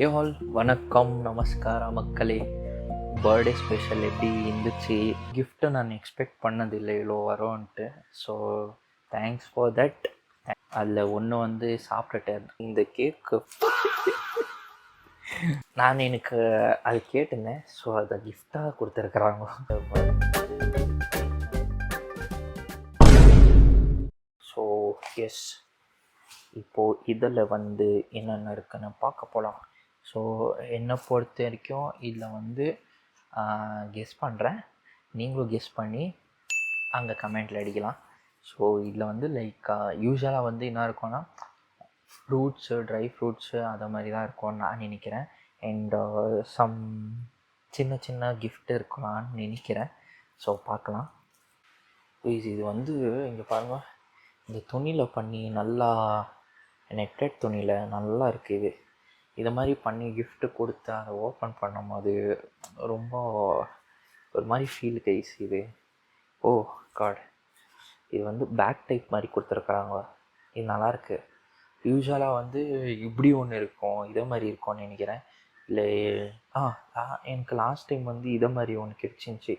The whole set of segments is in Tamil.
ஏ ஆல் வணக்கம், நமஸ்கார மக்களே. பர்த்டே ஸ்பெஷல் எப்படி இருந்துச்சு? கிஃப்ட்டை நான் எக்ஸ்பெக்ட் பண்ணதில்லை இவ்வளோ வரோன்ட்டு. So thanks for that. அதில் ஒன்று வந்து சாப்பிட்டுட்டேன். இந்த கேக்கு நான் எனக்கு அது கேட்டிருந்தேன். ஸோ அதை கிஃப்டாக கொடுத்துருக்குறாங்க. ஸோ எஸ், இப்போது இதில் வந்து என்னென்ன இருக்குன்னு பார்க்க போகலாம். ஸோ என்னை பொறுத்த வரைக்கும் இதில் வந்து கெஸ் பண்ணுறேன், நீங்களும் கெஸ் பண்ணி அங்கே கமெண்டில் அடிக்கலாம். ஸோ இதில் வந்து லைக் யூஸ்வலாக வந்து என்ன இருக்கும்னா ஃப்ரூட்ஸு, ட்ரை ஃப்ரூட்ஸு அதை மாதிரி தான் இருக்கும்னு நான் நினைக்கிறேன். அண்ட் சம் சின்ன சின்ன கிஃப்ட் இருக்கலாம்னு நினைக்கிறேன். ஸோ பார்க்கலாம். ப்ளீஸ், இது வந்து இங்கே பாருங்கள், இந்த துணியில் பண்ணி நல்லா நெட்டட் துணியில் நல்லா இருக்குது. இதை மாதிரி பண்ணி கிஃப்ட்டு கொடுத்து அதை ஓப்பன் பண்ணும்போது ரொம்ப ஒரு மாதிரி ஃபீல் கைஸ் இது. ஓ காட், இது வந்து பேக் டைப் மாதிரி கொடுத்துருக்குறாங்க. இது நல்லாயிருக்கு. யூஸ்வலாக வந்து இப்படி ஒன்று இருக்கும், இதே மாதிரி இருக்கும்னு நினைக்கிறேன். இல்லை எனக்கு லாஸ்ட் டைம் வந்து இதை மாதிரி ஒன்று கிடச்சிருந்துச்சி,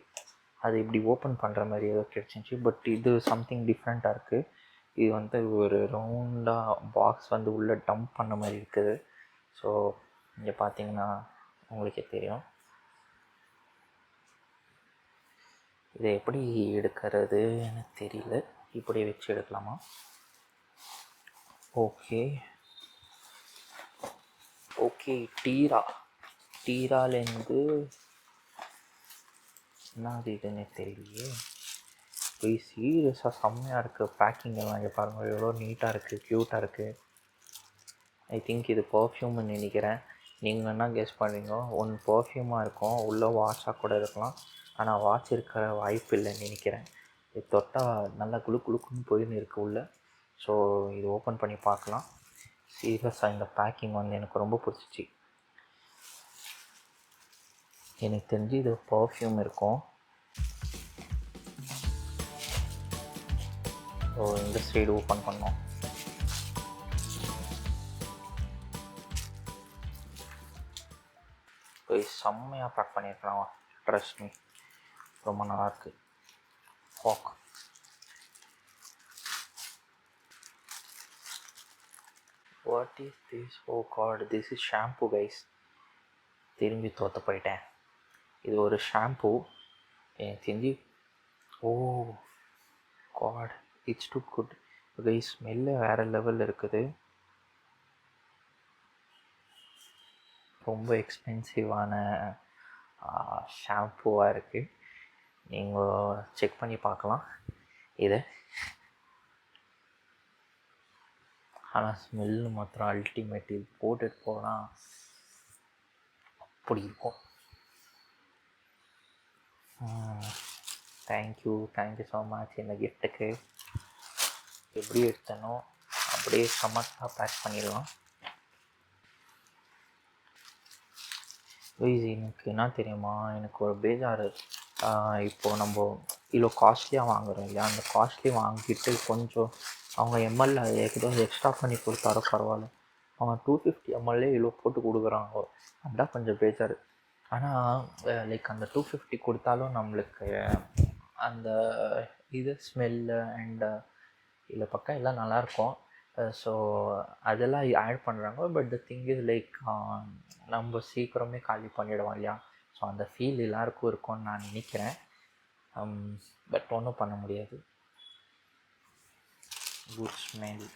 அது இப்படி ஓப்பன் பண்ணுற மாதிரி ஏதோ கிடச்சிருந்துச்சி. பட் இது சம்திங் டிஃப்ரெண்ட்டாக இருக்குது. இது வந்து ஒரு ரவுண்டாக பாக்ஸ் வந்து உள்ளே டம்ப் பண்ண மாதிரி இருக்குது. ஸோ இங்கே பார்த்தீங்கன்னா உங்களுக்கே தெரியும். இதை எப்படி எடுக்கிறது எனக்கு தெரியல. இப்படி வச்சு எடுக்கலாமா? Okay okay. டீராலேருந்து என்ன அது இதுன்னு தெரியலையே. போய் சீரியஸாக செம்மையாக இருக்குது. பேக்கிங் எல்லாம் இங்கே பாருங்கள், எவ்வளோ நீட்டாக இருக்குது, க்யூட்டாக இருக்குது. ஐ திங்க் இது பர்ஃப்யூம்னு நினைக்கிறேன். நீங்கள் என்ன கெஸ் பண்ணுறீங்க? ஒன்று பர்ஃப்யூமாக இருக்கும், உள்ளே வாட்சாக கூட இருக்கலாம். ஆனால் வாட்ச் இருக்கிற வாய்ப்பு இல்லைன்னு நினைக்கிறேன். இது தொட்டால் நல்லா குளுக்குன்னு போயின்னு இருக்குது உள்ளே. ஸோ இது ஓப்பன் பண்ணி பார்க்கலாம். சீரியஸாக இந்த பேக்கிங் வந்து எனக்கு ரொம்ப பிடிச்சிச்சு. எனக்கு தெரிஞ்சு இது பர்ஃப்யூம் இருக்கும். ஸோ இந்த சைடு ஓப்பன் பண்ணோம். போய் செம்மையாக பேக் பண்ணியிருக்கலாம். ட்ரஸ்ட் மீ, ரொம்ப நல்லாயிருக்கு. Okay, what is this? Oh God, this is shampoo guys. திரும்பி தோற்று போயிட்டேன். இது ஒரு ஷாம்பு எனக்கு தெரிஞ்சு. Oh God, it's too good guys. Smell வேறு லெவலில் இருக்குது. ரொம்ப எக்ஸ்பென்சிவான ஷாம்புவாக இருக்குது. நீங்கள் செக் பண்ணி பார்க்கலாம் இதை. ஆனால் ஸ்மெல்லு மாத்திரம் அல்டிமேட். இது போட்டுட்டு போனால் அப்படி இருக்கும். தேங்க்யூ ஸோ மச் இந்த கிஃப்ட்டுக்கு. எப்படி எடுத்தனோ அப்படியே சமத்தாக பேக் பண்ணிடலாம். எனக்கு என்ன தெரியுமா, எனக்கு ஒரு பேஜாரு. இப்போது நம்ம இவ்வளோ காஸ்ட்லியாக வாங்குகிறோம் இல்லையா, அந்த காஸ்ட்லி வாங்கிட்டு கொஞ்சம் அவங்க எம்எல் ஏதோ எக்ஸ்ட்ரா பண்ணி கொடுத்தாரோ பரவாயில்ல. அவங்க 250 ml இவ்வளோ போட்டு கொடுக்குறாங்க. அதுதான் கொஞ்சம் பேஜாரு. ஆனால் லைக் அந்த 250 கொடுத்தாலும் நம்மளுக்கு அந்த இது ஸ்மெல்லு அண்டு இதில் பக்கம் எல்லாம் நல்லாயிருக்கும். ஸோ அதெல்லாம் ஆட் பண்ணுறாங்க. But the thing is like நம்ம சீக்கிரமே காலி பண்ணிவிடுவோம் இல்லையா. ஸோ அந்த ஃபீல் எல்லாருக்கும் இருக்கும்னு நான் நினைக்கிறேன். பட் ஒன்றும் பண்ண முடியாது. Good smell.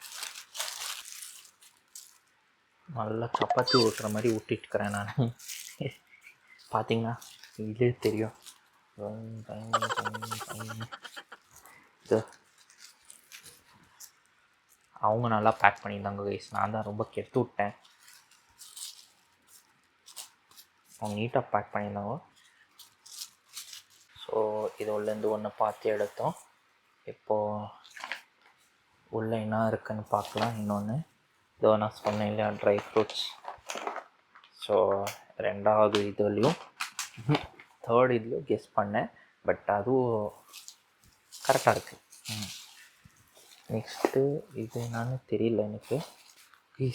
நல்லா சப்பாத்தி ஊட்டுற மாதிரி ஊட்டிட்டுக்கிறேன் நான். பார்த்தீங்கன்னா இதே தெரியும். இது அவங்க நல்லா பேக் பண்ணியிருந்தாங்க கைஸ். நான் தான் ரொம்ப கெடுத்து விட்டேன். அவங்க நீட்டாக பேக் பண்ணியிருந்தாங்க. ஸோ இது உள்ளேருந்து ஒன்று பார்த்து எடுத்தோம். இப்போது உள்ளே என்ன இருக்குன்னு பார்க்கலாம். இன்னொன்று இதோ நான் சொன்னேன் இல்லையா, ட்ரை ஃப்ரூட்ஸ். ஸோ ரெண்டாவது இதுலேயும் தேர்ட் இதுலேயும் கெஸ் பண்ணேன். பட் அதுவும் கரெக்டாக இருக்குது. நெக்ஸ்ட்டு இது என்னன்னு தெரியல எனக்கு.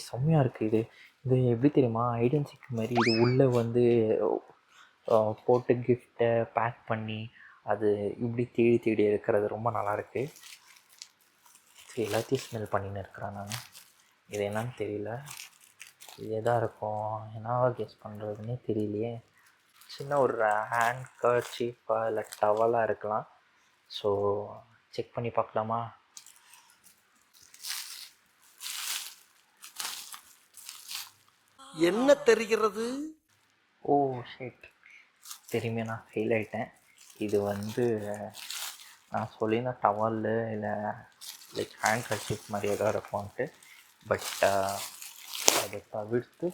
செம்மையாக இருக்குது இது. இது எப்படி தெரியுமா, ஐடென்சிக் மாதிரி இது உள்ளே வந்து போட்டு கிஃப்ட்டை பேக் பண்ணி அது இப்படி தேடி தேடி இருக்கிறது ரொம்ப நல்லாயிருக்கு. எல்லாத்தையும் ஸ்மெல் பண்ணின்னு இருக்கிறேன் நான். இது என்னன்னு தெரியல, இது எதாக இருக்கும், என்னவா கெஸ் பண்ணுறதுன்னே தெரியலையே. சின்ன ஒரு ஹேண்ட் கர்ச்சீஃபாக இல்லை டவலாக இருக்கலாம். ஸோ செக் பண்ணி பார்க்கலாமா? என்ன தெரிகிறது? ஓ ஷிட், திரும்பி நான் ஃபெயில் ஆகிட்டேன். இது வந்து நான் சொல்லியிருந்த டவலு இல்லை லைக் ஹேண்ட் கர்ச்சீஃப் மாதிரியே தான் இருக்கும்ன்ட்டு. பட் அதை தவிர்த்து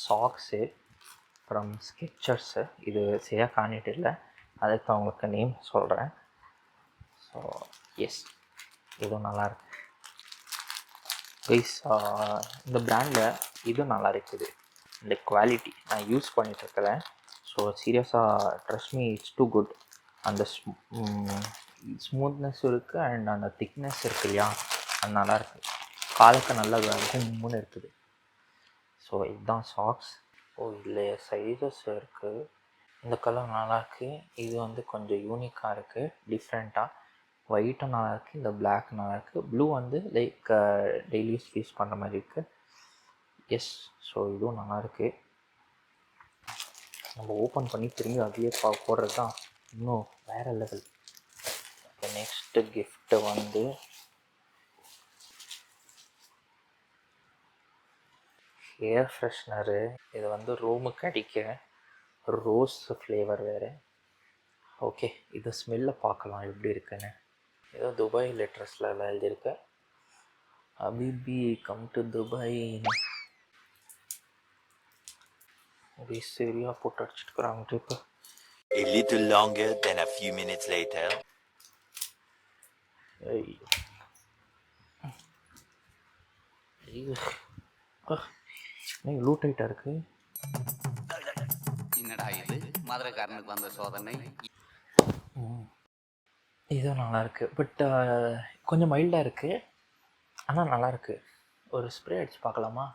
சாக்ஸு ஃப்ரம் ஸ்கெச்சர்ஸு, இது சரியாக காணிட்டு இல்லை, அதுக்கு அவங்களுக்கு நேம் சொல்கிறேன். ஸோ எஸ், இதுவும் நல்லாயிருக்கு கைஸ். இந்த பிராண்டில் இதுவும் நல்லா இருக்குது. இந்த குவாலிட்டி நான் யூஸ் பண்ணிகிட்ருக்கிறேன். ஸோ சீரியஸாக trust me, it's too good. அந்த ஸ்மூத்னஸ் இருக்குது அண்ட் அந்த திக்னஸ் இருக்குது இல்லையா, அது நல்லாயிருக்கு. காலுக்கு நல்லா கும்முன்னு இருக்குது. ஸோ இதுதான் சாக்ஸ். ஓ இல்லை சைஸஸ் இருக்குது. இந்த கலர் நல்லாயிருக்கு. இது வந்து கொஞ்சம் யூனிக்காக இருக்குது, டிஃப்ரெண்ட்டாக. ஒயிட்டும் நல்லாயிருக்கு, இந்த பிளாக் நல்லாயிருக்கு. ப்ளூ வந்து லைக் டெய்லி யூஸ் பண்ணுற மாதிரி இருக்குது. எஸ், ஸோ இதுவும் நல்லாயிருக்கு. நம்ம ஓப்பன் பண்ணி திரும்பி அதையே போடுறது தான் இன்னும் வேறு லெவல். நெக்ஸ்ட்டு கிஃப்ட்டு வந்து ஏர் ஃப்ரெஷ்னரு. இது வந்து ரூமுக்கு அடிக்க ரோஸ் ஃப்ளேவர் வேறு. ஓகே, இது ஸ்மெல்லை பார்க்கலாம் எப்படி இருக்குன்னு. ஏதோ துபாய் லெட்டர்ஸில் எல்லாம் எழுதியிருக்கு, அபிபி கம் டு துபாய். அப்படி சரியாக போட்டு அடிச்சுட்டுக்கிறாங்க இப்போ. A little longer than a few minutes later. Loot ஐட்டாக இருக்கு. என்னடா இது மதுரைக்காரனுக்கு வந்த சோதனை. இதுவும் நல்லாயிருக்கு, பட் கொஞ்சம் மைல்டாக இருக்குது, ஆனால் நல்லாயிருக்கு. ஒரு ஸ்ப்ரே அடித்து பார்க்கலாமா?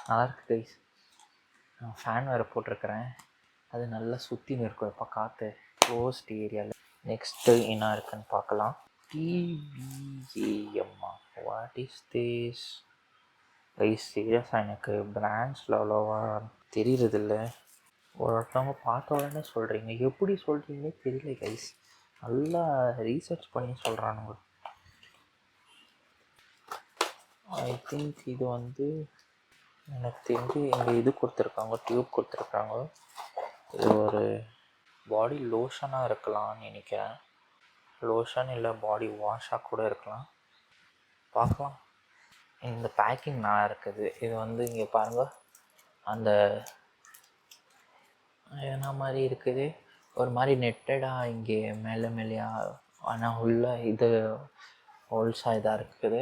நல்லாயிருக்கு கைஸ். நான் ஃபேன் வேறு போட்டிருக்கிறேன், அது நல்லா சுற்றின்னு இருக்கும் எப்போ காற்று க்ளோஸ்ட் ஏரியாவில். நெக்ஸ்ட்டு என்ன இருக்குன்னு பார்க்கலாம். டிபிஏஎம்மா, வாட் இஸ் திஸ் கைஸ்? சீரியஸாக எனக்கு பிராண்ட்ஸில் அவ்வளோவா தெரிகிறதில்ல. ஒருத்தவங்க பார்த்த உடனே சொல்கிறீங்க, எப்படி சொல்கிறீங்கன்னே தெரியல கைஸ். நல்லா ரீசர்ச் பண்ணி சொல்கிறானுங்க. ஐ திங்க் இது வந்து எனக்கு தெரிஞ்சு இங்கே இது கொடுத்துருக்காங்க, டியூப் கொடுத்துருக்காங்க. இது ஒரு பாடி லோஷனாக இருக்கலாம்னு நினைக்கிறேன். லோஷன் இல்லை பாடி வாஷாக கூட இருக்கலாம், பார்க்கலாம். இந்த பேக்கிங் நல்லா இருக்குது. இது வந்து இங்கே பாருங்கள், அந்த என்ன மாதிரி இருக்குது, ஒரு மாதிரி நெட்டடாக இங்கே மேலே மேலேயாக, ஆனால் உள்ள இது ஹோல்ஸாக இதாக இருக்குது.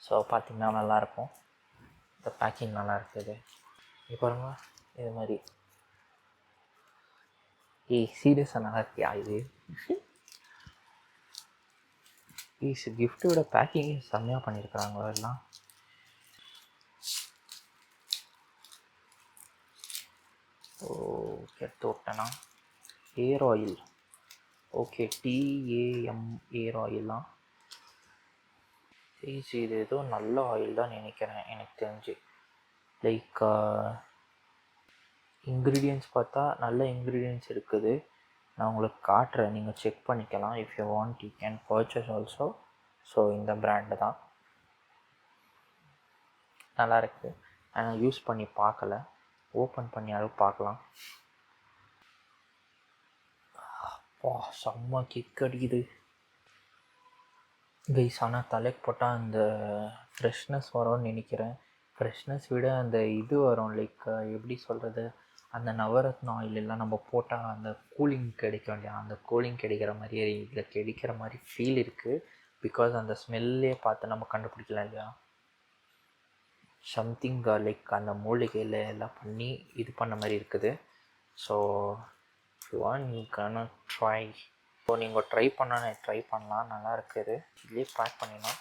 ஸோ பார்த்திங்கன்னா நல்லாயிருக்கும். இந்த பேக்கிங் நல்லா இருக்குது. இப்போ பாருங்க, இது மாதிரி சீரியஸாக நல்லா இருக்கியா இது? கிஃப்ட்டோட பேக்கிங் செம்மையாக பண்ணியிருக்கிறாங்க எல்லாம். ஓகே, தோட்டனா ஏர் ஆயில். ஓகே, டிஏஎம் ஏர் ஆயில்லாம். இது ஏதோ நல்ல ஆயில் தான் நினைக்கிறேன் எனக்கு தெரிஞ்சு. லைக் இன்க்ரீடியன்ட்ஸ் பார்த்தா நல்ல இன்க்ரீடியன்ட்ஸ் இருக்குது. நான் உங்களுக்கு காட்டுறேன், நீங்கள் செக் பண்ணிக்கலாம். If you want you can purchase also. So இந்த பிராண்டு தான் நல்லாயிருக்கு. ஆனால் யூஸ் பண்ணி பார்க்கல, ஓப்பன் பண்ணியாலும் பார்க்கலாம். செம்ம கிக் அடிக்குது கைஸ். ஆனால் தலைக்கு போட்டால் அந்த ஃப்ரெஷ்னஸ் வரும்னு நினைக்கிறேன். ஃப்ரெஷ்னஸ் விட அந்த இது வரும், லைக் எப்படி சொல்கிறது, அந்த நவரத்ன ஆயில் எல்லாம் நம்ம போட்டால் அந்த கூலிங் கிடைக்கும் இல்லையா, அந்த கூலிங் கிடைக்கிற மாதிரியே இதில் கிடைக்கிற மாதிரி ஃபீல் இருக்குது. பிகாஸ் அந்த ஸ்மெல்லே பார்த்து நம்ம கண்டுபிடிக்கலாம் இல்லையா. சம்திங் லைக் அந்த மூலிகையில் எல்லாம் பண்ணி இது பண்ண மாதிரி இருக்குது. So you want you can try. So நீங்கள் ட்ரை பண்ணலாம், நல்லா இருக்குது. இதுலேயே பேக் பண்ணிடலாம்.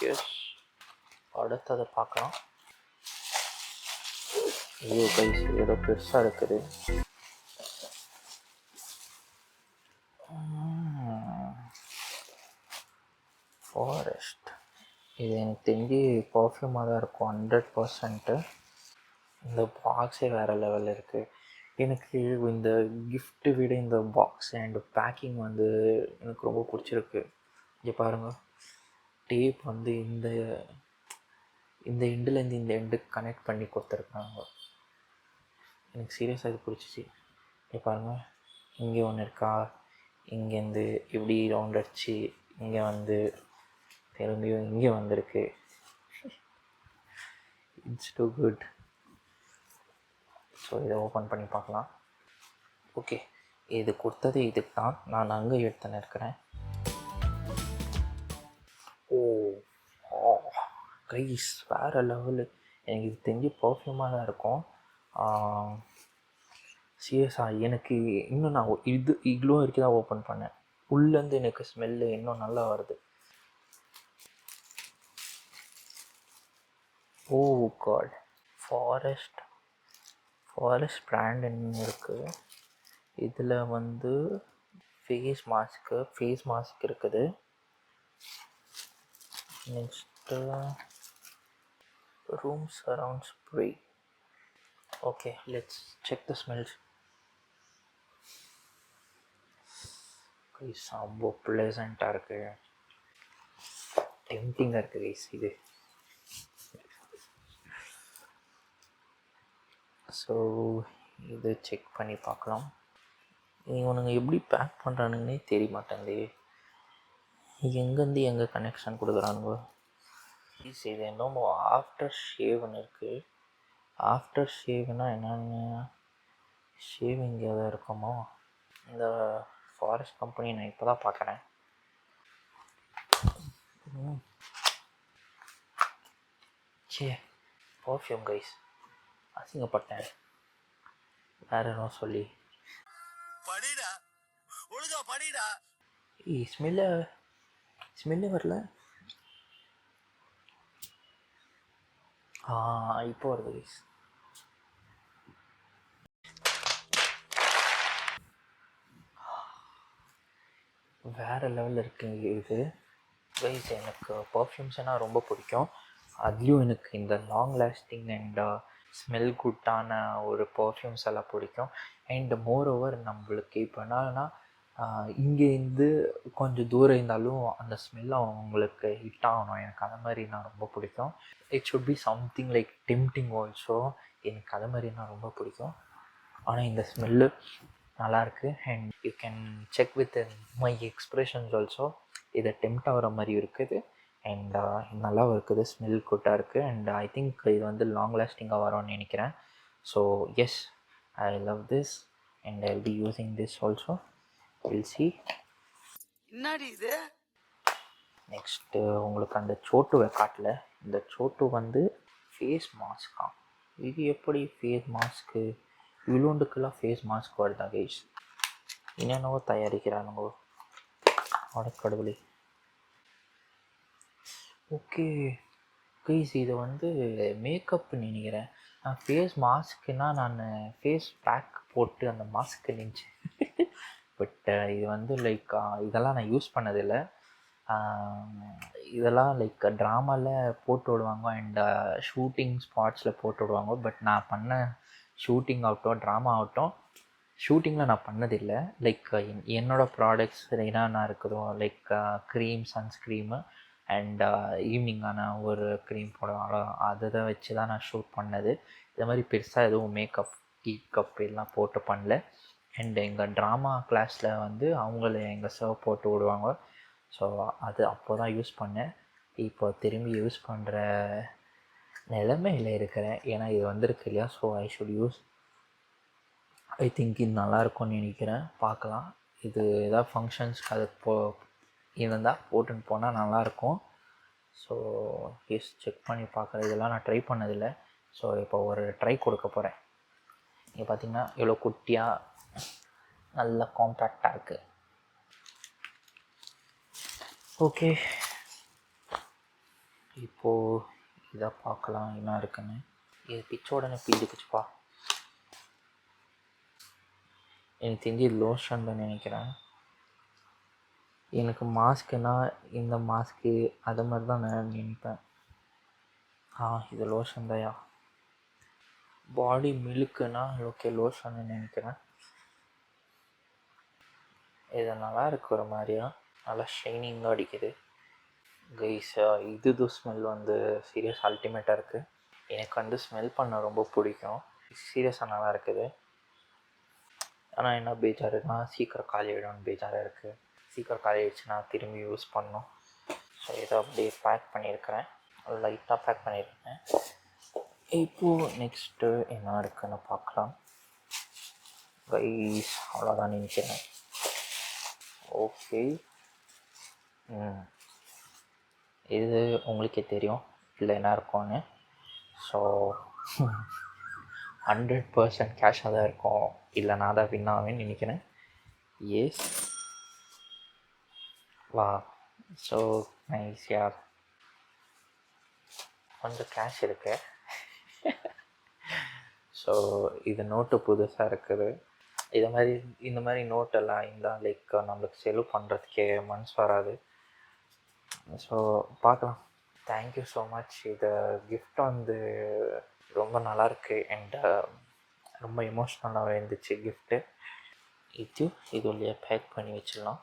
எஸ், அடுத்ததை பார்க்கலாம். ஐயோ கைஸ், ஏதோ பெருசாக இருக்குது. ஃபாரஸ்ட், இது எனக்கு தெரிஞ்சு பர்ஃப்யூமாக தான் இருக்கும் 100%. இந்த பாக்ஸே வேறு லெவலில் இருக்குது. எனக்கு இந்த கிஃப்ட்டு விட இந்த பாக்ஸ் அண்ட் பேக்கிங் வந்து எனக்கு ரொம்ப பிடிச்சிருக்கு. இங்கே பாருங்கள், டேப் வந்து இந்த எண்டுலேருந்து இந்த எண்டுக்கு கனெக்ட் பண்ணி கொடுத்துருக்காங்க. எனக்கு சீரியஸாக இது பிடிச்சிச்சு. இங்கே பாருங்கள், இங்கே ஒன்று இருக்கா, இங்கேருந்து இப்படி ரவுண்ட் அடிச்சு இங்கே வந்து திரும்பியும் இங்கே வந்திருக்கு. It's too good. ஸோ இதை ஓப்பன் பண்ணி பார்க்கலாம். ஓகே, இது கொடுத்தது இதுக்கு தான். நான் அங்கே எடுத்துன்னு இருக்கிறேன். ஓ கைஸ், வேறு லெவலு. எனக்கு இது தெரிஞ்சு பர்ஃப்யூமாக தான் இருக்கும். சீரியஸாக எனக்கு இன்னும் நான் இவ்வளோ வரைக்கும் தான் ஓப்பன் பண்ணேன். உள்ளேருந்து எனக்கு ஸ்மெல்லு இன்னும் நல்லா வருது. ஓ காட், ஃபாரஸ்ட் பிராண்டுன்னு இருக்குது. இதில் வந்து ஃபேஸ் மாஸ்க் இருக்குது. Next room surround spray. Okay, let's check the smells. Guys, ரொம்ப ப்ளசண்ட்டாக இருக்குது, டெம்டிங்காக இருக்குது கைஸ் இது. ஸோ இது செக் பண்ணி பார்க்கலாம். இவனுங்க எப்படி பேக் பண்ணுறானுங்கன்னே தெரிய மாட்டேங்குது. எங்கேருந்து எங்கே கனெக்ஷன் கொடுக்குறானுங்க. இது என்னமோ ஆஃப்டர் ஷேவ்னு இருக்குது. ஆஃப்டர் ஷேவ்னால் என்னென்னு, ஷேவிங் எதாவது இருக்குமோ? இந்த ஃபாரஸ்ட் கம்பெனி நான் இப்போ தான் பார்க்குறேன். சே, பர்ஃப்யூம் கைஸ், அசிங்கப்பட்டேன் வேறு என்ன சொல்லி. ஸ்மெல்லு வரல. இப்போ வருது கைஸ். வேறு லெவலில் இருக்குங்க இது கைஸ். எனக்கு பர்ஃப்யூம்ஸ்னால் ரொம்ப பிடிக்கும். அதுலேயும் எனக்கு இந்த லாங் லாஸ்டிங் அண்ட் ஸ்மெல் குட்டான ஒரு பர்ஃப்யூம்ஸ் எல்லாம் பிடிக்கும். அண்ட் மோர் ஓவர் நம்மளுக்கு இப்போ என்னன்னா, இங்கேருந்து கொஞ்சம் தூரம் இருந்தாலும் அந்த ஸ்மெல் அவங்களுக்கு ஹிட் ஆகணும். எனக்கு அந்த மாதிரினா ரொம்ப பிடிக்கும். It should be something like tempting also. எனக்கு அது மாதிரினா ரொம்ப பிடிக்கும். ஆனால் இந்த ஸ்மெல்லு நல்லாயிருக்கு. And you can check with my expressions also. இதை டெம்ட் ஆகிற மாதிரி இருக்குது. அண்ட் நல்லா இருக்குது, ஸ்மெல் குட்டாக இருக்குது. அண்ட் ஐ திங்க் இது வந்து லாங் லாஸ்டிங்காக வரும்னு நினைக்கிறேன். So yes, I love this and I will be using this also. Will see. என்னடி இது? நெக்ஸ்ட்டு உங்களுக்கு அந்த சோட்டுவை காட்டல. இந்த சோட்டு வந்து ஃபேஸ் மாஸ்கா. இது எப்படி ஃபேஸ் மாஸ்க்கு? இவ்வளோண்டுக்கெல்லாம் ஃபேஸ் மாஸ்க் வருதா கைஸ்? என்னென்னவோ தயாரிக்கிறானுங்கோ, அடக்கடவுளே. ஓகே கைஸ், இது வந்து மேக்கப்னு நினைக்கிறேன். நான் ஃபேஸ் மாஸ்க்குன்னா நான் ஃபேஸ் பேக் போட்டு அந்த மாஸ்க்கு நினச்சேன். பட் இது வந்து லைக் இதெல்லாம் நான் யூஸ் பண்ணதில்லை. இதெல்லாம் லைக் ட்ராமாவில் போட்டு விடுவாங்க அண்ட் ஷூட்டிங் ஸ்பாட்ஸில் போட்டு விடுவாங்க. பட் நான் பண்ண ஷூட்டிங் ஆகட்டும், ட்ராமா ஆகட்டும், ஷூட்டிங்கில் நான் பண்ணதில்லை. லைக் என்னோடய ப்ராடக்ட்ஸ் என்னென்ன இருக்குதோ, லைக் க்ரீம், சன்ஸ்க்ரீமு அண்ட் ஈவினிங்கான ஒரு க்ரீம் போடுவாங்களோ அதை தான் வச்சு தான் நான் ஷூட் பண்ணது. இது மாதிரி பெருசாக எதுவும் மேக்கப் கீக்கப் எல்லாம் போட்டு பண்ணல. அண்ட் எங்கள் ட்ராமா கிளாஸில் வந்து அவங்கள எங்கள் சர்வ் போட்டு விடுவாங்க. ஸோ அது அப்போ தான் யூஸ் பண்ணேன். இப்போ திரும்பி யூஸ் பண்ணுற நிலைமையில் இருக்கிறேன். ஏன்னா இது வந்திருக்கு இல்லையா, so I should use. I think இது நல்லாயிருக்கும்னு நினைக்கிறேன். பார்க்கலாம், இது எதாவது ஃபங்க்ஷன்ஸ்க்கு அது இருந்தால் போட்டுன்னு போனால் நல்லாயிருக்கும். ஸோ எஸ், செக் பண்ணி பார்க்குறேன். இதெல்லாம் நான் ட்ரை பண்ணதில்லை. ஸோ இப்போ ஒரு ட்ரை கொடுக்க போகிறேன். இங்கே பார்த்தீங்கன்னா எவ்வளோ குட்டியாக நல்ல காம்பேக்டாக இருக்குது. ஓகே, இப்போது இதை பார்க்கலாம் என்ன இருக்குன்னு. இது பிச்சோடனே பீஞ்சுக்குச்சுப்பா. எனக்கு தெரிஞ்சு இது லோஷன் தான் நினைக்கிறேன். எனக்கு மாஸ்க்குனா இந்த மாஸ்க்கு அது மாதிரி தான் நான் நினைப்பேன். இது லோஷன் தான்யா. பாடி மில்க்குனா ஓகே லோஷன்னு நினைக்கிறேன். இது நல்லா இருக்கு, ஒரு மாதிரியா நல்லா ஷைனிங்காக அடிக்குது கைஸ். இது ஸ்மெல் வந்து சீரியஸ் அல்டிமேட்டாக இருக்குது. எனக்கு வந்து ஸ்மெல் பண்ண ரொம்ப பிடிக்கும். சீரியஸாக நல்லா இருக்குது. ஆனால் என்ன பேஜாருன்னா சீக்கிரம் காலி ஆகிடும்னு பேஜாராக இருக்குது. சீக்கிரம் காலி ஆகிடுச்சுன்னா திரும்பி யூஸ் பண்ணணும். ஸோ இதை அப்படியே பேக் பண்ணியிருக்கிறேன், லைட்டாக பேக் பண்ணியிருக்கேன். இப்போது நெக்ஸ்ட்டு என்ன இருக்குன்னு பார்க்கலாம் கைஸ். அவ்வளோதான் நினைக்கிறேன். ஓகே, இது உங்களுக்கே தெரியும் இல்லை என்ன இருக்கும்னு. ஸோ 100% கேஷாக தான் இருக்கும், இல்லை நான் தான் வின் ஆவேன்னு நினைக்கிறேன். எஸ், வா, ஸோ நைஸ் யார். கொஞ்சம் கேஷ் இருக்கு. ஸோ இது நோட்டு புதுசாக இருக்குது. இந்த மாதிரி நோட்டெல்லாம் இருந்தால் லைக் நம்மளுக்கு செலவு பண்ணுறதுக்கே மனசு வராது. ஸோ பார்க்கலாம். Thank you so much. இது கிஃப்ட் வந்து ரொம்ப நல்லாயிருக்கு அண்ட் ரொம்ப எமோஷ்னலாகவே இருந்துச்சு கிஃப்ட்டு. இது வழியாக பேக் பண்ணி வச்சிடலாம்.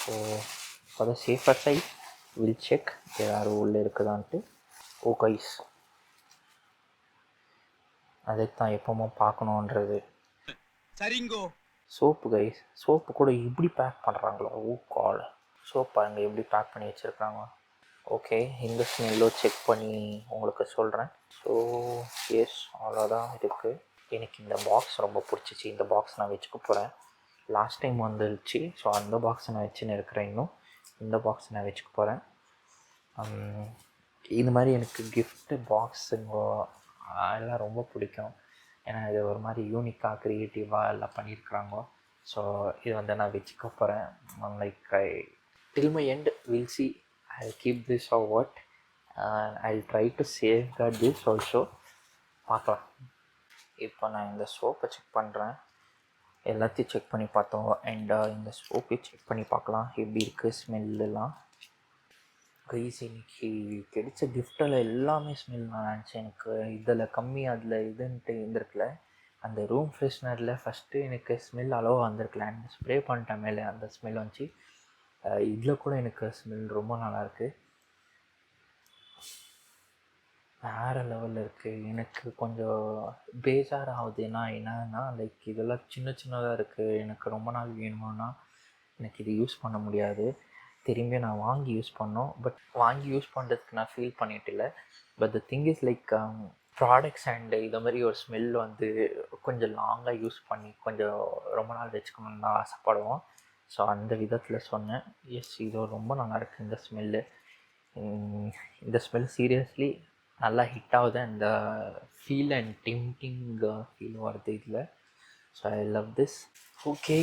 So for the safer side will check யாரும் உள்ளே இருக்குதான்ட்டு. ஓ கைஸ், அதுக்கு தான் எப்போவுமே பார்க்கணுன்றது. சரிங்கோ. சோப்பு கைஸ், சோப்பு கூட இப்படி பேக் பண்ணுறாங்களா? ஓ கால். சோப் பாருங்கள் எப்படி பேக் பண்ணி வச்சுருக்காங்க. ஓகே, இந்த ஸ்மெல்லோ செக் பண்ணி உங்களுக்கு சொல்கிறேன். ஸோ எஸ், அவ்வளோதான் இருக்குது. எனக்கு இந்த பாக்ஸ் ரொம்ப பிடிச்சிச்சு. இந்த பாக்ஸ் நான் வச்சுக்க போகிறேன். லாஸ்ட் டைம் வந்துருச்சு. ஸோ அந்த பாக்ஸை நான் வச்சுன்னு இருக்கிறேன். இன்னும் இந்த பாக்ஸ் நான் வச்சுக்க போகிறேன். இது மாதிரி எனக்கு கிஃப்ட்டு பாக்ஸுங்க எல்லாம் ரொம்ப பிடிக்கும். ஏன்னா இது ஒரு மாதிரி யூனிக்காக க்ரியேட்டிவாக எல்லாம் பண்ணியிருக்கிறாங்க. ஸோ இது வந்து நான் வச்சுக்க போகிறேன். Like till my end we'll see. I'll keep this or what. I'll try to safeguard this also. பார்க்கலாம். இப்போ நான் இந்த சோப்பை செக் பண்ணுறேன். எல்லாத்தையும் செக் பண்ணி பார்த்தோம் அண்ட் இந்த சோப்பை செக் பண்ணி பார்க்கலாம் எப்படி இருக்குது ஸ்மெல்லாம். கைஸ், இன்னைக்கு கிடைச்ச கிஃப்டில் எல்லாமே ஸ்மெல் நான் நினச்சேன். எனக்கு இதில் கம்மி அதில் இதுன்ட்டு இருந்திருக்கல. அந்த ரூம் ஃப்ரெஷ்னரில் ஃபஸ்ட்டு எனக்கு ஸ்மெல் அளவாக வந்திருக்கல அண்ட் ஸ்ப்ரே பண்ணிட்டேன் மேலே அந்த ஸ்மெல் வந்துச்சு. இதில் கூட எனக்கு ஸ்மெல் ரொம்ப நல்லாயிருக்கு, வேறு லெவலில் இருக்குது. எனக்கு கொஞ்சம் பேஜார் ஆகுதுன்னா என்னன்னா லைக் இதெல்லாம் சின்ன சின்னதாக இருக்குது. எனக்கு ரொம்ப நாள் வேணும்னா எனக்கு இது யூஸ் பண்ண முடியாது. திரும்பி நான் வாங்கி யூஸ் பண்ணோம். பட் வாங்கி யூஸ் பண்ணுறதுக்கு நான் ஃபீல் பண்ணிட்டு இல்லை. But the thing is like products and இதை மாதிரி ஒரு ஸ்மெல் வந்து கொஞ்சம் லாங்காக யூஸ் பண்ணி கொஞ்சம் ரொம்ப நாள் வச்சுக்கணுன்னு தான் ஆசைப்படுவோம். ஸோ அந்த விதத்தில் சொன்னேன். எஸ், இது ரொம்ப நல்லாயிருக்கு இந்த ஸ்மெல்லு. இந்த ஸ்மெல் சீரியஸ்லி நல்லா ஹிட் ஆகுது. அந்த ஃபீல் அண்ட் டிம்டிங் ஃபீல் வருது இதில். So I love this. Okay,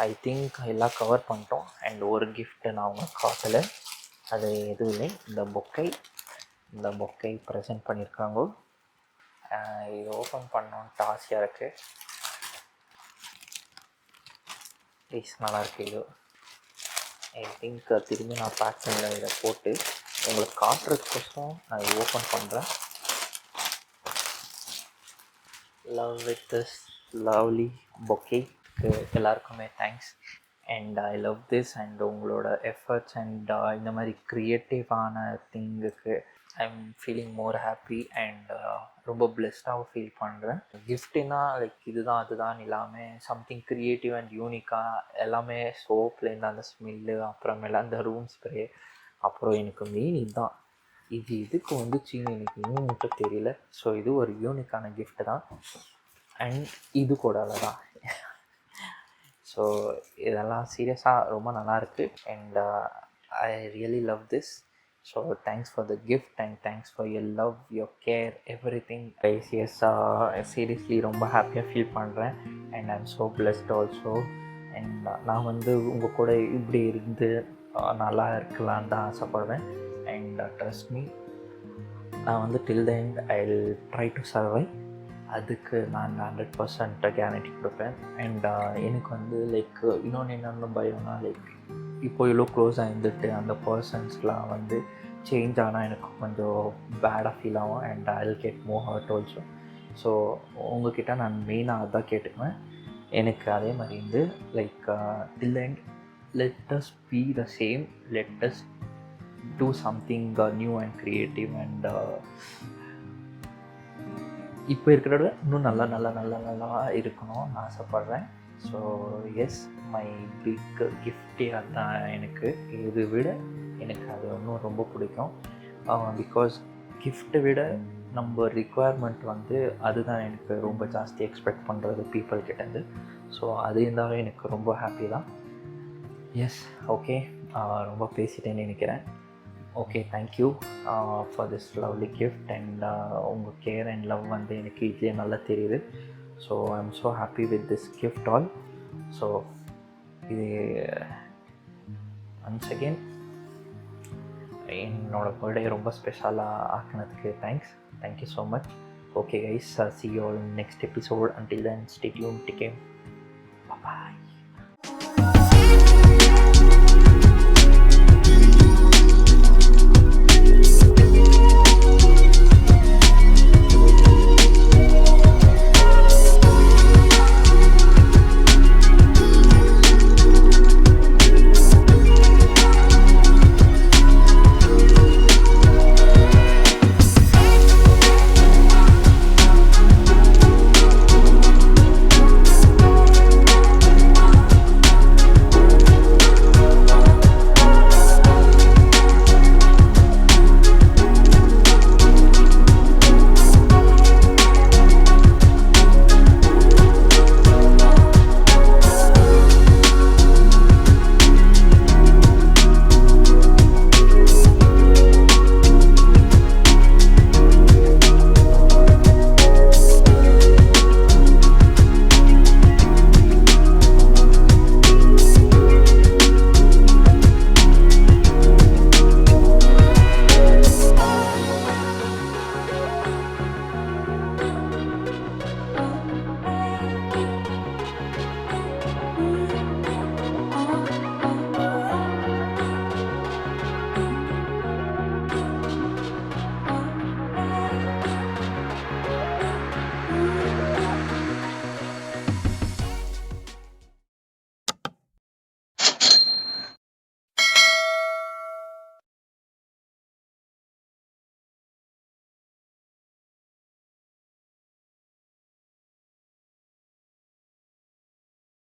I think எல்லாம் கவர் பண்ணிட்டோம். அண்ட் ஒரு கிஃப்ட்டு நான் அவங்க காட்டலை, அது எதுவும் இல்லை. இந்த பொக்கை ப்ரெசென்ட் பண்ணியிருக்காங்க. இது ஓப்பன் பண்ணோன்ட்டு ஆசையாக இருக்குது. ப்ளீஸ், நல்லாயிருக்கு இது. ஐ திங்க் திரும்பி நான் பேக் பண்ணல, இதை போட்டு உங்களுக்கு காட்டுறதுக்கோசரம் நான் இதை ஓப்பன் பண்ணுறேன். Love with this lovely bouquet. எல்லாருக்குமே thanks and I love this. And உங்களோட எஃபர்ட்ஸ் அண்ட் இந்த மாதிரி க்ரியேட்டிவான திங்குக்கு I am feeling more happy and ரொம்ப பிளெஸ்டாகவும் ஃபீல் பண்ணுறேன். கிஃப்ட்டுனா லைக் இதுதான் அதுதான் இல்லாமல் சம்திங் க்ரியேட்டிவ் அண்ட் யூனிக்காக எல்லாமே சோப்லேருந்து அந்த ஸ்மெல்லு, அப்புறமேல அந்த ரூம் ஸ்ப்ரே, அப்புறம் எனக்கு மெயின் இதுதான். இதுக்கு வந்துச்சுன்னு எனக்கு இன்னும் மட்டும் தெரியல. ஸோ இது ஒரு யூனிக்கான கிஃப்ட்டு தான் அண்ட் இது கூட தான். ஸோ இதெல்லாம் சீரியஸாக ரொம்ப நல்லாயிருக்கு and I really love this. So thanks for the gift and thanks for your love, your care, everything. Yes seriously ரொம்ப ஹாப்பியாக ஃபீல் பண்ணுறேன் and I am so blessed also. And நான் வந்து உங்கள் கூட இப்படி இருந்து நல்லா இருக்கலான்னு தான் ஆசைப்படுவேன். அண்ட் ட்ரஸ்ட் மீ, நான் வந்து till the end I will try to survive. அதுக்கு நான் 100% கேரண்டி கொடுப்பேன். அண்ட் எனக்கு வந்து லைக் இன்னொன்று என்னென்ன பயம்னா, லைக் இப்போ இவ்வளோ க்ளோஸாக இருந்துட்டு அந்த பர்சன்ஸ்லாம் வந்து சேஞ்ச் ஆனால் எனக்கு கொஞ்சம் பேடாக ஃபீல் ஆகும் and I will get more hurt also. So உங்ககிட்ட நான் மெயினாக அதான் கேட்டுக்குவேன். எனக்கு அதே மாதிரி இருந்து like till end let us be the same, let us do something new and creative and இப்போ இருக்கிறத விட இன்னும் நல்லா இருக்கணும்னு ஆசைப்பட்றேன். ஸோ எஸ், மை பிக் கிஃப்டே அதுதான் எனக்கு. இது விட எனக்கு அது இன்னும் ரொம்ப பிடிக்கும். பிகாஸ் கிஃப்ட்டை விட நம்ம ரிக்குவயர்மெண்ட் வந்து அதுதான் எனக்கு ரொம்ப ஜாஸ்தி எக்ஸ்பெக்ட் பண்ணுறது பீப்புள்கிட்டேருந்து. ஸோ அது இருந்தாலும் எனக்கு ரொம்ப ஹாப்பி தான். எஸ், ஓகே, ரொம்ப பேசிட்டேன்னு நினைக்கிறேன். Okay, thank you for this lovely gift and உங்கள் கேர் அண்ட் லவ் வந்து எனக்கு இதுலேயே நல்லா தெரியுது. So I am so happy with this gift all. So இது ஒன்ஸ் அகெயின் என்னோட பர்த்டே ரொம்ப ஸ்பெஷலாக ஆக்கினதுக்கு thank you so much. Okay guys, see you all in next episode. Until then, stay tuned, take care.